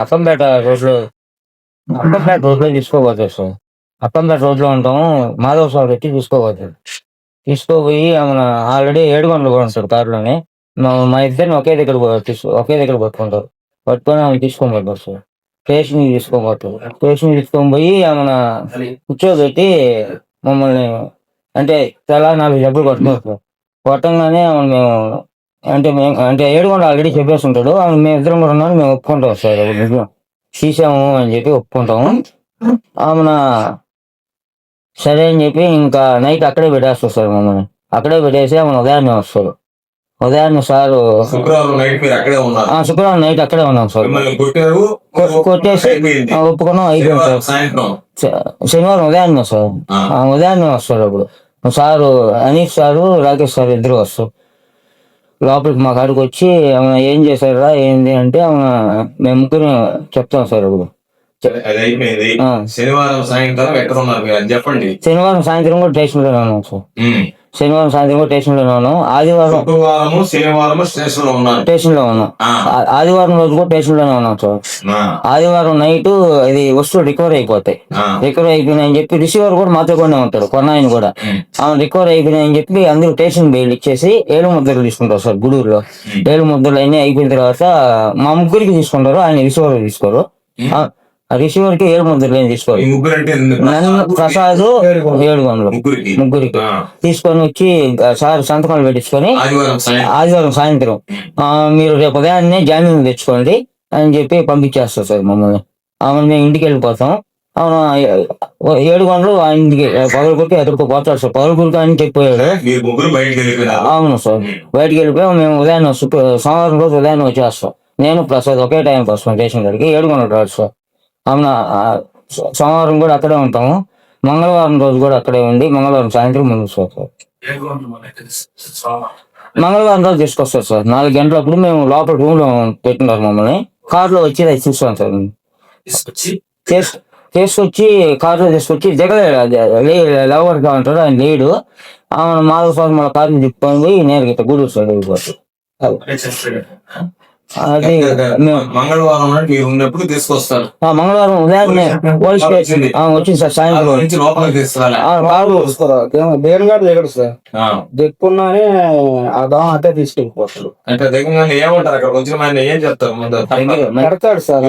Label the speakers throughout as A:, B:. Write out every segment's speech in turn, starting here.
A: అక్కంపేట రోడ్‌లో అక్కంపేట రోడ్‌లో తీసుకోపోతారు సార్. అక్కంపేట రోడ్‌లో ఉంటాము. మాధవ సార్ పెట్టి తీసుకోపోతాడు. తీసుకోపోయి ఆల్రెడీ ఏడుకొండలు కూడా ఉంటాడు కారులోనే. మా ఇద్దరిని ఒకే దగ్గర పట్టుకుంటారు. పట్టుకొని ఆమెను తీసుకొని పోతారు సార్. స్టేషన్‌కి తీసుకొని పోతారు. స్టేషన్‌కి తీసుకొని పోయి కూర్చోబెట్టి మమ్మల్ని అంటే తలా 4 దెబ్బలు కొడతారు సార్. కొట్టంగానే ఏడుకొండ ఆల్రెడీ చెప్పేసుంటాడు. మేమిద్దరం కూడా ఉన్నామని మేము ఒప్పుకుంటాం సార్. నిజం తీసాము అని చెప్పి ఒప్పుకుంటాము. ఆమెన సరే అని చెప్పి ఇంకా నైట్ అక్కడే పెట్టేస్తారు సార్ మమ్మల్ని. అక్కడే పెట్టేసి ఉదయాన్నే వస్తారు. ఉదయాన్నే సారు
B: శుక్రవారం
A: నైట్ అక్కడే ఉన్నాం సార్. కొట్టేసి ఒప్పుకున్నాం, అయిపోయింది సార్. శనివారం ఉదయాన్నే సార్. ఉదయాన్నే వస్తారు. అప్పుడు sir Anish sir, Rakesh sir ఇద్దరు వస్తారు. లోపలికి మా కాడికి వచ్చి ఏం చేశారా ఏంది అంటే మేము ముగ్గురు చెప్తాం సార్. ఇప్పుడు
B: శనివారం సాయంత్రం ఎక్కడ ఉన్నారు మీరు అది చెప్పండి.
A: శనివారం సాయంత్రం కూడా స్టేషన్లోనే ఉన్నాం సార్. శనివారం సాయంత్రం కూడా స్టేషన్లోనే ఉన్నాం.
B: శనివారం
A: స్టేషన్లో ఉన్నాం. ఆదివారం రోజు కూడా స్టేషన్లోనే ఉన్నాం సార్. ఆదివారం నైట్ ఇది వస్తువులు రికవర్ అయిపోతాయి. రికవర్ అయిపోయినాయని చెప్పి రిసీవర్ కూడా మాతో కూడా ఉంటాడు, కొన్నాయన కూడా. రికవర్ అయిపోయినాయని చెప్పి అందరూ స్టేషన్ బెయిల్ ఇచ్చేసి ఏలు ముద్రలు తీసుకుంటారు సార్. గూడూరులో ఏలు ముద్రలు అన్నీ అయిపోయిన తర్వాత మా ముగ్గురికి తీసుకుంటారు, ఆయన రిసీవర్ తీసుకోరు. రిసీవర్ కి 7 ముద్రలు తీసుకోవాలి. నన్ను ప్రసాద్ ఏడుకొండలు ముగ్గురికి తీసుకొని వచ్చి సార్ సంతకాలు పెట్టించుకొని ఆదివారం సాయంత్రం మీరు రేపు ఉదయాన్నే జామీన్ తెచ్చుకోండి అని చెప్పి పంపించేస్తారు సార్ మమ్మల్ని. మేము ఇంటికి వెళ్ళిపోతాం. ఏడుకొండలు ఆ ఇంటికి పగలకొట్టి ఎక్కడికో పోతాడు సార్. పగలకొడుకు అని చెప్పిపోయాడు. అవును సార్. బయటికి వెళ్ళిపోయాం. మేము ఉదయాన్నే సోమవారం రోజు ఉదయాన్నే వచ్చేస్తాం. నేను ప్రసాద్ ఒకే టైం వస్తాం స్టేషన్ కాడికి. ఏడుకొండలు రాదు సార్. సోమవారం కూడా అక్కడే ఉంటాము. మంగళవారం రోజు కూడా అక్కడే ఉండి మంగళవారం సాయంత్రం ముందుకు సార్. మంగళవారం రోజు తీసుకొస్తారు సార్. 4 గంటలప్పుడు మేము లోపల రూమ్ లో పెట్టినారు మమ్మల్ని. కారులో వచ్చి అది చూస్తాం సార్. తీసుకొచ్చి కారులో తీసుకొచ్చి దిగలేడు ఉంటాడు, ఆయన లేడు. మాధవ స్వామి మన కారుని తిప్పుకొని పోయి నేరుగా గూడూరు సార్ వెళ్ళిపోతారు. అది
B: మంగళవారం మీరు ఉన్నప్పుడు తీసుకొస్తారు.
A: మంగళవారం ఉదయాన్నే వచ్చింది సార్. సాయంత్రం
C: దేనిగాడు దిగడు సార్. దిక్కున్నానే ఆ దోమ అట్టే తీసుకెళ్ళిపోతాడు.
B: అంటే దిగంగానే ఏమంటారు అక్కడ వచ్చిన ఏం చెప్తారు?
C: పెడతాడు సార్.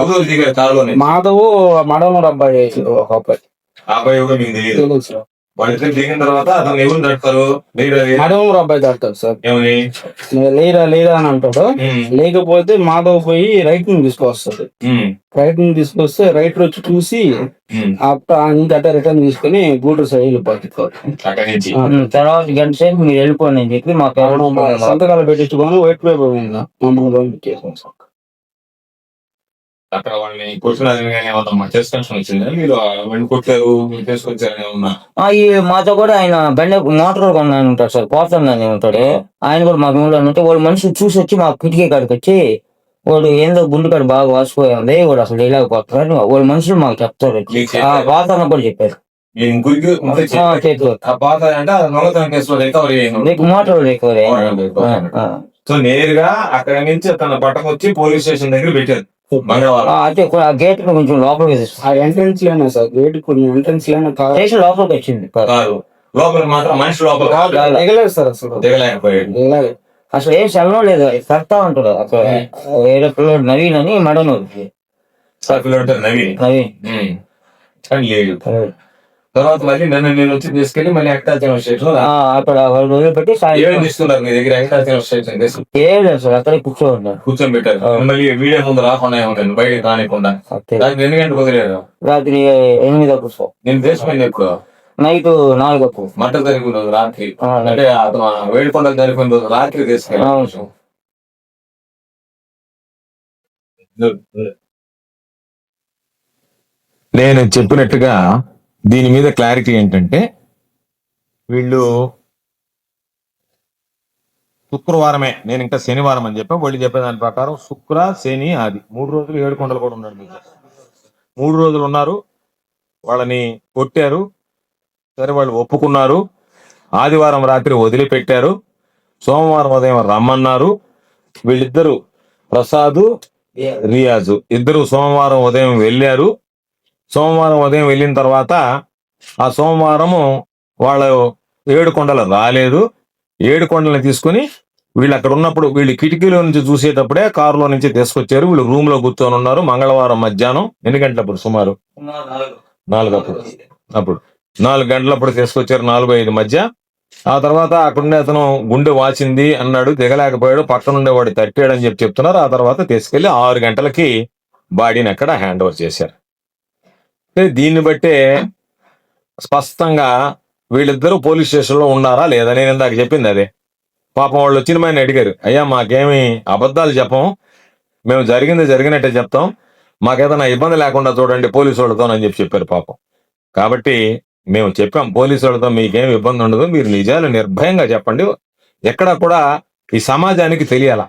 C: మాధవ్ మడవనూరు అబ్బాయి ఒక
B: అబ్బాయి మీకు తెలియదు సార్. వాళ్ళిద్దరు దిగిన తర్వాత అతను ఎవరు తడతారు?
C: మడవనూరు అబ్బాయి తడతాడు సార్. ఏమని లేరా అని అంటాడు. లేకపోతే మాధవ్ పోయి రైట్ ని తీసుకొస్తాడు. రైట్ ని తీసుకొస్తే రైటర్ వచ్చి చూసి అట్లా రిటర్న్ తీసుకుని గూడూరు సైడ్ వెళ్ళిపోతుంది.
A: తర్వాత గంట సేపు మీరు వెళ్ళిపోండి అని చెప్పి మా
C: సంతకాలు పెట్టించుకొని వైట్ పేపర్ మమ్మల్ని పంపించేసాం సార్.
B: అక్కడ వాళ్ళని
A: మాతో కూడా ఆయన బండి మోటార్ కొన్నాను ఉంటాడు సార్. పోతాను ఉంటాడు ఆయన కూడా మా రూమ్ లో ఉంటే వాళ్ళు మనిషి చూసి వచ్చి మా కిటికీ కాడికి వచ్చి వాడు ఏందో గుండు కాడ బాగా వాసిపోయింది వాడు అసలు వేయలేకపోతారు వాళ్ళ మనుషులు మాకు చెప్తారు. పోతాను కూడా చెప్పారు. మోటార్ రికవరీ
B: నేరుగా అక్కడ నుంచి తన పట్టకొచ్చి పోలీస్ స్టేషన్ దగ్గర పెట్టారు.
A: అంటే గేట్ కొంచెం లోపలికి
C: ఎంట్రన్స్ లోనే సార్. గేట్ కొంచెం ఎంట్రన్స్ లోనే
A: లోపలికి వచ్చింది.
B: లోపల మాత్రం మనిషి లోపల
C: దిగలేదు సార్. అసలు
B: దిగలేకపోయాడు.
A: అసలు ఏం సెలవు లేదు. కడతా ఉంటాడు అక్కడ ఏదో పిల్లడు నవీన్ అని మడనూరు
B: నవీన్ లేడు. తర్వాత మళ్ళీ నేను వచ్చి తీసుకెళ్లి మళ్ళీ వెంకటాచలం స్టేషన్
A: అక్కడ వదిలిపెట్టి
B: తీసుకున్నారు మీ దగ్గర. వెంకటాచలం స్టేషన్
A: ఏం లేదు సార్. అక్కడ
B: కూర్చొని పెట్టారు. మళ్ళీ వీడియో ముందు రాకుండా ఉంటాను బయటకు రానికుండా. 2 గంటలకు వదిలేరు.
A: రాత్రి 8 సార్.
B: నేను దేశమైంది ఎక్కువ
A: నైట్ 4
B: మంట జరిగిన రోజు రాత్రి అంటే వేడికొండలు జరిగిన రోజు రాత్రి తీసుకెళ్ళి. నేను చెప్పినట్టుగా దీని మీద క్లారిటీ ఏంటంటే వీళ్ళు శుక్రవారమే, నేను ఇంకా శనివారం అని చెప్పా. వాళ్ళు చెప్పే దాని ప్రకారం శుక్ర శని ఆది 3 రోజులు ఏడుకొండలు కూడా ఉన్నాడు. మీకు 3 రోజులు ఉన్నారు. వాళ్ళని కొట్టారు. సరే వాళ్ళు ఒప్పుకున్నారు. ఆదివారం రాత్రి వదిలిపెట్టారు. సోమవారం ఉదయం రమ్మన్నారు. వీళ్ళిద్దరు ప్రసాద్ రియాజు ఇద్దరు సోమవారం ఉదయం వెళ్ళారు. సోమవారం ఉదయం వెళ్ళిన తర్వాత ఆ సోమవారము వాళ్ళు ఏడుకొండలు రాలేదు. ఏడుకొండలని తీసుకుని వీళ్ళు అక్కడ ఉన్నప్పుడు వీళ్ళు కిటికీలో నుంచి చూసేటప్పుడే కారులో నుంచి తీసుకొచ్చారు. వీళ్ళు రూమ్ లో కూర్చొని ఉన్నారు. మంగళవారం మధ్యాహ్నం ఎన్ని గంటలప్పుడు? సుమారు 4 అప్పుడు 4 గంటలప్పుడు తీసుకొచ్చారు, 4-5 మధ్య. ఆ తర్వాత అక్కడుండే అతను గుండె వాచింది అన్నాడు, దిగలేకపోయాడు, పక్కన ఉండేవాడు తట్టాడని చెప్తున్నారు. ఆ తర్వాత తీసుకెళ్లి 6 గంటలకి బాడీని అక్కడ హ్యాండ్ ఓవర్ చేశారు. దీన్ని బట్టే స్పష్టంగా వీళ్ళిద్దరూ పోలీస్ స్టేషన్ లో ఉన్నారా లేదా, నేను ఇందాక చెప్పింది అదే. పాపం వాళ్ళు వచ్చిన ఆయన అడిగారు, అయ్యా మాకేమి అబద్ధాలు చెప్పం, మేము జరిగినట్టే చెప్తాం, మాకేదైనా ఇబ్బంది లేకుండా చూడండి పోలీసు వాళ్ళతో అని చెప్పారు పాపం. కాబట్టి మేము చెప్పాం పోలీసు వాళ్ళతో మీకేం ఇబ్బంది ఉండదు, మీరు నిజాలు నిర్భయంగా చెప్పండి, ఎక్కడ కూడా ఈ సమాజానికి తెలియాల.